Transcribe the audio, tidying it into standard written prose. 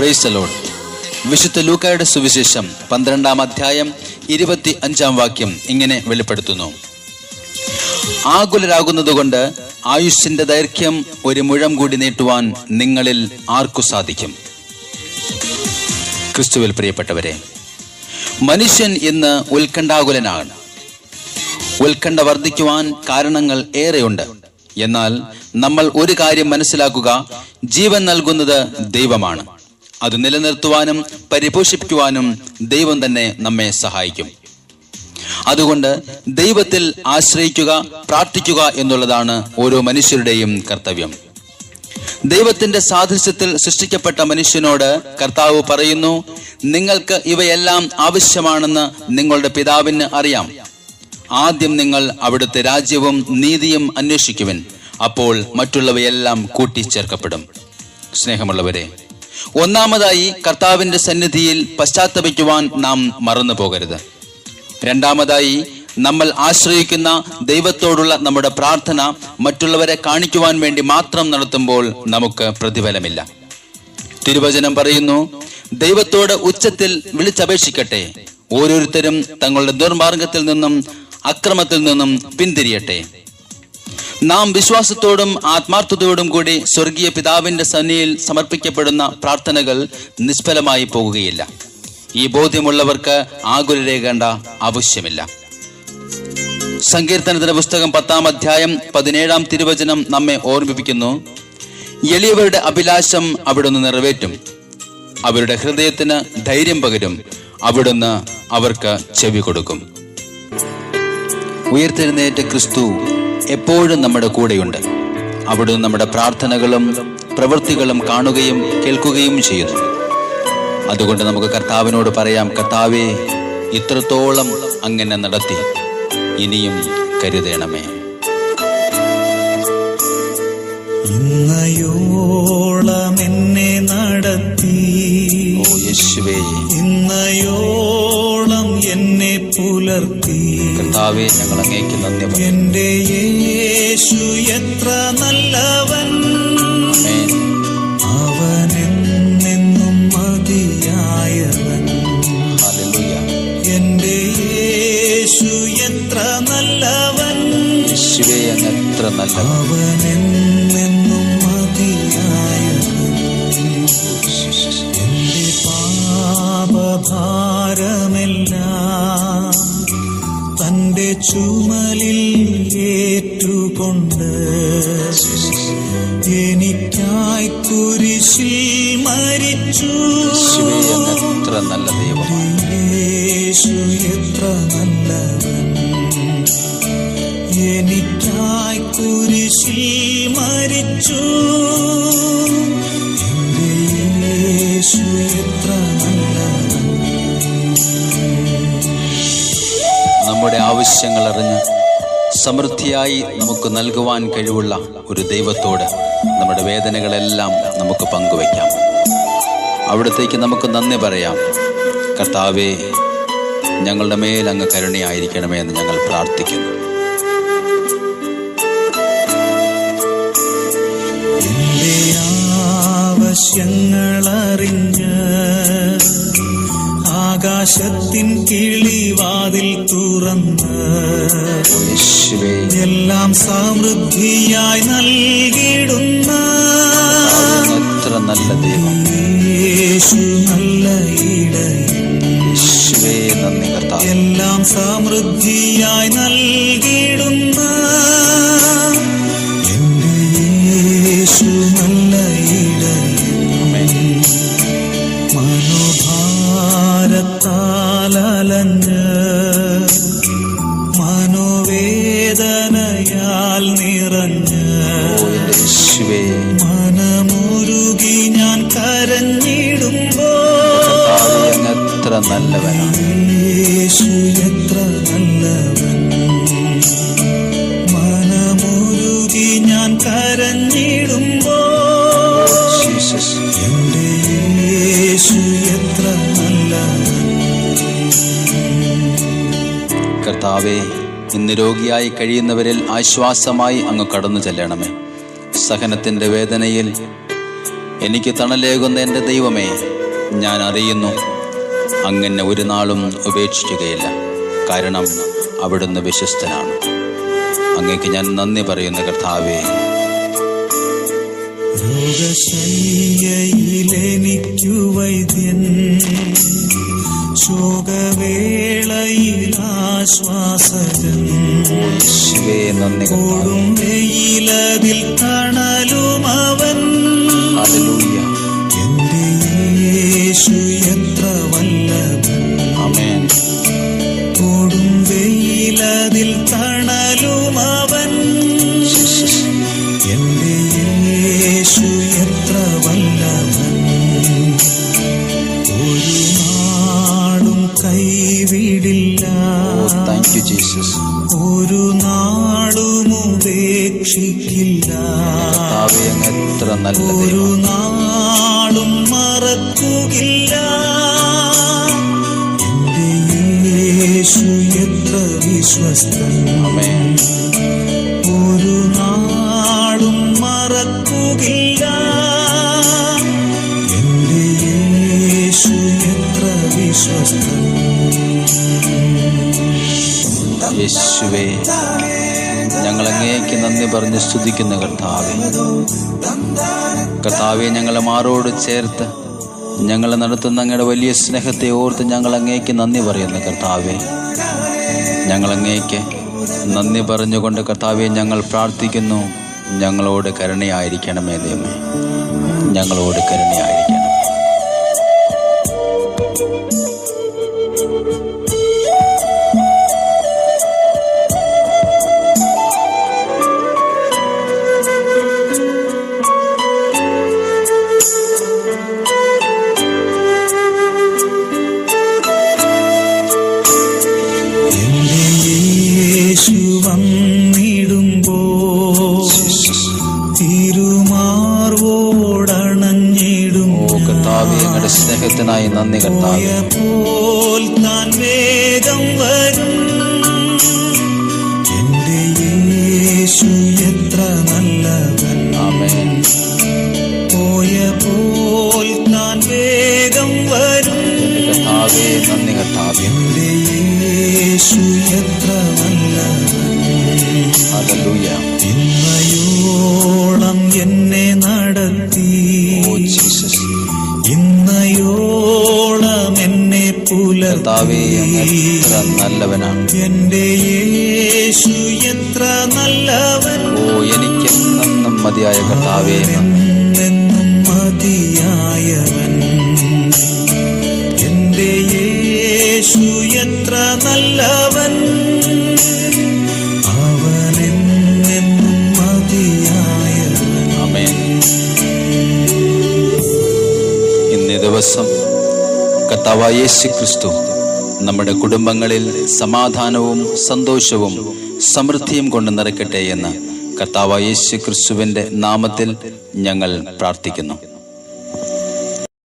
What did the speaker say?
Praise the Lord. വിശുദ്ധ ലൂക്കായുടെ സുവിശേഷം 12-ാം അധ്യായം 25-ാം വാക്യം ഇങ്ങനെ വെളിപ്പെടുത്തുന്നു: ആകുലരാകുന്നതുകൊണ്ട് ആയുസ്സിന്റെ ദൈർഘ്യം ഒരു മുഴം കൂടി നീട്ടുവാൻ നിങ്ങളിൽ ആർക്കു സാധിക്കും? ക്രിസ്തുവിൽ പ്രിയപ്പെട്ടവരെ, മനുഷ്യൻ ഇന്ന് ഉത്കണ്ഠാകുലനാണ്. ഉത്കണ്ഠ വർദ്ധിക്കുവാൻ കാരണങ്ങൾ ഏറെയുണ്ട്. എന്നാൽ നമ്മൾ ഒരു കാര്യം മനസ്സിലാക്കുക: ജീവൻ നൽകുന്നത് ദൈവമാണ്. അത് നിലനിർത്തുവാനും പരിപോഷിപ്പിക്കുവാനും ദൈവം തന്നെ നമ്മെ സഹായിക്കും. അതുകൊണ്ട് ദൈവത്തിൽ ആശ്രയിക്കുക, പ്രാർത്ഥിക്കുക എന്നുള്ളതാണ് ഓരോ മനുഷ്യരുടെയും കർത്തവ്യം. ദൈവത്തിന്റെ സാദൃശ്യത്തിൽ സൃഷ്ടിക്കപ്പെട്ട മനുഷ്യനോട് കർത്താവ് പറയുന്നു: നിങ്ങൾക്ക് ഇവയെല്ലാം ആവശ്യമാണെന്ന് നിങ്ങളുടെ പിതാവിന് അറിയാം. ആദ്യം നിങ്ങൾ അവിടുത്തെ രാജ്യവും നീതിയും അന്വേഷിക്കുവിൻ, അപ്പോൾ മറ്റുള്ളവയെല്ലാം കൂട്ടിച്ചേർക്കപ്പെടും. സ്നേഹമുള്ളവരെ, ഒന്നാമതായി കർത്താവിന്റെ സന്നിധിയിൽ പശ്ചാത്തപിക്കുവാൻ നാം മറന്നു പോകരുത്. രണ്ടാമതായി, നമ്മൾ ആശ്രയിക്കുന്ന ദൈവത്തോടുള്ള നമ്മുടെ പ്രാർത്ഥന മറ്റുള്ളവരെ കാണിക്കുവാൻ വേണ്ടി മാത്രം നടത്തുമ്പോൾ നമുക്ക് പ്രതിഫലമില്ല. തിരുവചനം പറയുന്നു: ദൈവത്തോട് ഉച്ചത്തിൽ വിളിച്ചപേക്ഷിക്കട്ടെ, ഓരോരുത്തരും തങ്ങളുടെ ദുർമാർഗത്തിൽ നിന്നും അക്രമത്തിൽ നിന്നും പിന്തിരിയട്ടെ. നാം വിശ്വാസത്തോടും ആത്മാർത്ഥതയോടും കൂടി സ്വർഗീയ പിതാവിന്റെ സന്നിധിയിൽ സമർപ്പിക്കപ്പെടുന്ന പ്രാർത്ഥനകൾ നിഷ്ഫലമായി പോകുകയില്ല. ഈ ബോധ്യമുള്ളവർക്ക് ആകുലരേകേണ്ട ആവശ്യമില്ല. സങ്കീർത്തനത്തിന്റെ പുസ്തകം 10-ാം അധ്യായം 17-ാം തിരുവചനം നമ്മെ ഓർമ്മിപ്പിക്കുന്നു: എളിയവരുടെ അഭിലാഷം അവിടുന്ന് നിറവേറ്റും, അവരുടെ ഹൃദയത്തിന് ധൈര്യം പകരും, അവിടുന്ന് അവർക്ക് ചെവി കൊടുക്കും. ഉയർത്തെഴുന്നേറ്റ ക്രിസ്തു എപ്പോഴും നമ്മുടെ കൂടെയുണ്ട്. അവിടുന്ന് നമ്മുടെ പ്രാർത്ഥനകളും പ്രവൃത്തികളും കാണുകയും കേൾക്കുകയും ചെയ്യുന്നു. അതുകൊണ്ട് നമുക്ക് കർത്താവിനോട് പറയാം: കർത്താവേ, ഇത്രത്തോളം അങ്ങനെ നടത്തി, ഇനിയും കരുതണമേ. ഇന്നയോളം എന്നെ നടത്തി, ഓ യേശുവേ, ഇന്നയോളം എന്നെ പുലർത്തി. കർത്താവേ, ഞങ്ങൾ അങ്ങേക്ക് നന്ദി പറയുന്നു. എന്റെ യേശു എത്ര നല്ലവൻ, അവനെന്നും മതിയായവൻ. എന്റെ യേശു എത്ര നല്ലവൻ, യേശുവേ, അങ്ങ് എത്ര നല്ലവൻ. അവനെന്നും മതിയായവൻ. എന്റെ പാപഭാരമെല്ലാം തന്റെ ചുമലിൽ ഏറ്റുകൊണ്ട് എനിക്കായി കുരിശിൽ മരിച്ചു. എത്ര നല്ല ദൈവം. യേശു എത്ര നല്ലവൻ, എനിക്കായി കുരിശിൽ മരിച്ചു. എന്റെ യേശു എത്ര നല്ലവൻ. നമ്മുടെ ആവശ്യങ്ങൾ അറിഞ്ഞ് സമൃദ്ധിയായി നമുക്ക് നൽകുവാൻ കഴിവുള്ള ഒരു ദൈവത്തോട് നമ്മുടെ വേദനകളെല്ലാം നമുക്ക് പങ്കുവയ്ക്കാം. അവിടത്തേക്ക് നമുക്ക് നന്ദി പറയാം. കർത്താവേ, ഞങ്ങളുടെ മേൽ അങ്ങ് കരുണയായിരിക്കണമേ എന്ന് ഞങ്ങൾ പ്രാർത്ഥിക്കുന്നു. എന്റെ ആവശ്യങ്ങളറിഞ്ഞ് ആകാശത്തിൻ കിളിവാതിൽ തുറന്ന് എല്ലാം സമൃദ്ധിയായി നൽകിടുന്ന എത്ര നല്ല ദൈവം. യേശു നല്ല ഇടയൻ. നന്ദി കർത്താവേ. എല്ലാം സമൃദ്ധിയായി നൽകിടുന്ന എന്റെ യേശു നല്ല ഇടയൻ. മനോഭാരത്താലഞ്ഞ് മനോവേദനയാൽ നിറഞ്ഞ് മനമുരുകി ഞാൻ കരഞ്ഞിടുമ്പോൾ എത്ര നല്ലവനാണ് യേശു, എത്ര നല്ലവൻ. മനമുരുകി ഞാൻ കരഞ്ഞിടുമ്പോൾ എന്റെ യേശു എത്ര നല്ലവൻ. കർത്താവേ, ഇന്ന് രോഗിയായി കഴിയുന്നവരിൽ ആശ്വാസമായി അങ്ങ് കടന്നു ചെല്ലണമേ. സഹനത്തിന്റെ വേദനയിൽ എനിക്ക് തണലേകുന്ന എൻ്റെ ദൈവമേ, ഞാൻ അറിയുന്നു അങ്ങനെ ഒരു നാളും ഉപേക്ഷിക്കുകയില്ല. കാരണം അവിടുന്ന് വിശ്വസ്തനാണ്. അങ്ങേക്ക് ഞാൻ നന്ദി പറയുന്നു കർത്താവേ. രോഗശയ്യയിലെനിക്കു വൈദ്യൻ, ശോകവേളയിലാശ്വാസകൻ, കൊടും വെയിലതിൽ തണലുമവൻ. എന്റെ യേശു എത്ര വല്ലഭൻ. ആമേൻ. കൊടും വെയിലതിൽ തണലുമവൻ. എന്റെ യേശു എത്ര വല്ലഭൻ. ഒരു നാടും കൈവിടില്ല. Thank you Jesus. ഒരു നാളും ഉപേക്ഷിക്കില്ല. എത്ര നല്ല ഒരു നാളും മറക്കുകയില്ല. എന്റെ യേശു എത്ര വിശ്വസ്തൻ. ആമേൻ. ഒരു നാളും മറക്കുകയില്ല. എന്റെ യേശു എത്ര വിശ്വസ്തൻ. യേശുവേ, ഞങ്ങൾ അങ്ങേക്ക് നന്ദി പറഞ്ഞ് സ്തുതിക്കുന്ന കർത്താവേ. കർത്താവെ, ഞങ്ങളെ മാറോട് ചേർത്ത് ഞങ്ങളെ നടത്തുന്ന അങ്ങയുടെ വലിയ സ്നേഹത്തെ ഓർത്ത് ഞങ്ങൾ അങ്ങേക്ക് നന്ദി പറയുന്നു കർത്താവെ. ഞങ്ങൾ അങ്ങേക്ക് നന്ദി പറഞ്ഞുകൊണ്ട് കർത്താവെ ഞങ്ങൾ പ്രാർത്ഥിക്കുന്നു. ഞങ്ങളോട് കരുണയായിരിക്കണമേ ദൈവമേ, ഞങ്ങളോട് കരുണയായിരിക്കണം. സ്നേഹത്തിനായി നന്ദി കർത്താവേ. താൻ വേഗം വരും. എന്റെ യേശു എത്ര നല്ലവൻ. ആമേൻ. പോയപ്പോൾ താൻ വേഗം വരും. കർത്താവേ, നന്ദി കർത്താവേ. എന്റെ യേശു എത്ര നല്ലവൻ. ഹല്ലേലൂയ. ഇന്നയോളം എന്നെ നടത്തി. ഇന്നയോളം എന്നെ പുലർത്തി. എത്ര നല്ലവനാണ് എന്റെ യേശു എത്ര നല്ലവൻ. എനിക്കെന്നും മതിയായ കർത്താവേ, എന്നും മതിയായവൻ. എന്റെ യേശു എത്ര നല്ലവൻ. അവനെന്നും മതിയായവൻ. ആമേൻ. ഇന്നേ ദിവസം കർത്താവായ യേശു ക്രിസ്തു നമ്മുടെ കുടുംബങ്ങളിൽ സമാധാനവും സന്തോഷവും സമൃദ്ധിയും കൊണ്ട് നിറയ്ക്കട്ടെ എന്ന് കർത്താവായ യേശു ക്രിസ്തുവിന്റെ നാമത്തിൽ ഞങ്ങൾ പ്രാർത്ഥിക്കുന്നു.